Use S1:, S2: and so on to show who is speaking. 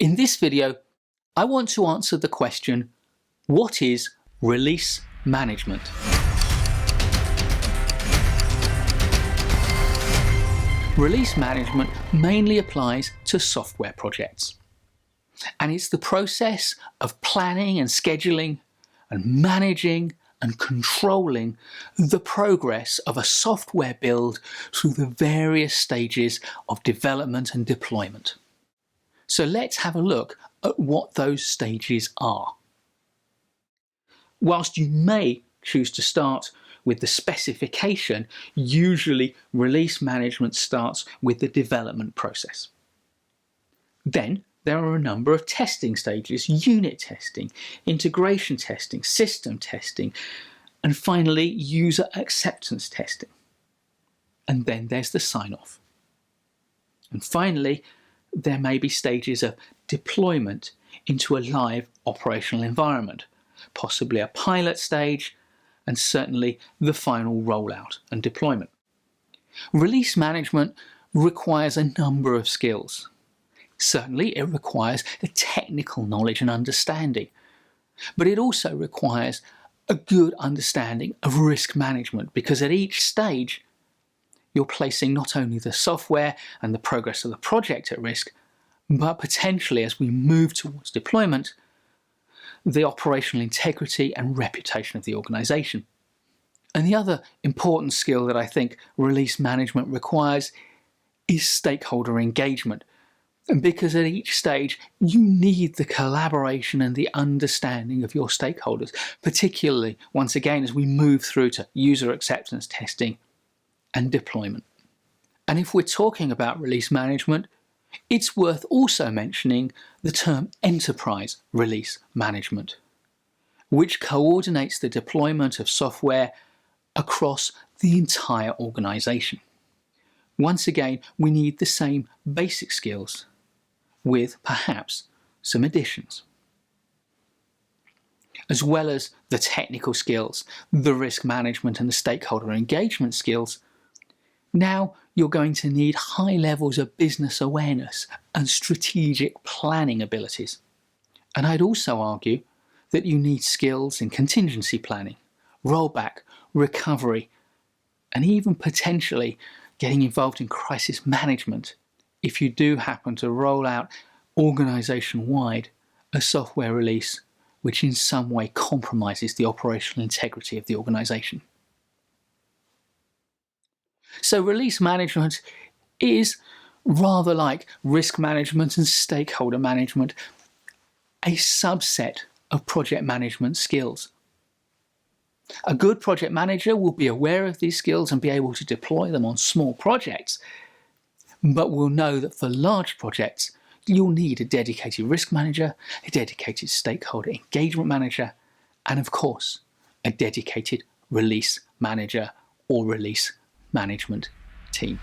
S1: In this video, I want to answer the question, what is release management? Release management mainly applies to software projects, and it's the process of planning and scheduling and managing and controlling the progress of a software build through the various stages of development and deployment. So let's have a look at what those stages are. Whilst you may choose to start with the specification, usually release management starts with the development process. Then there are a number of testing stages: unit testing, integration testing, system testing, and finally user acceptance testing. And then there's the sign-off. And finally, there may be stages of deployment into a live operational environment, possibly a pilot stage, and certainly the final rollout and deployment. Release management requires a number of skills. Certainly it requires the technical knowledge and understanding, but it also requires a good understanding of risk management, because at each stage you're placing not only the software and the progress of the project at risk, but potentially, as we move towards deployment, the operational integrity and reputation of the organization. And the other important skill that I think release management requires is stakeholder engagement. And because at each stage you need the collaboration and the understanding of your stakeholders, particularly once again as we move through to user acceptance testing and deployment. And if we're talking about release management, it's worth also mentioning the term enterprise release management, which coordinates the deployment of software across the entire organization. Once again, we need the same basic skills, with perhaps some additions. As well as the technical skills, the risk management and the stakeholder engagement skills, now you're going to need high levels of business awareness and strategic planning abilities. And I'd also argue that you need skills in contingency planning, rollback, recovery, and even potentially getting involved in crisis management if you do happen to roll out organization-wide a software release which in some way compromises the operational integrity of the organization. So release management is rather like risk management and stakeholder management, a subset of project management skills. A good project manager will be aware of these skills and be able to deploy them on small projects, but will know that for large projects you'll need a dedicated risk manager, a dedicated stakeholder engagement manager, and of course a dedicated release manager or release management team.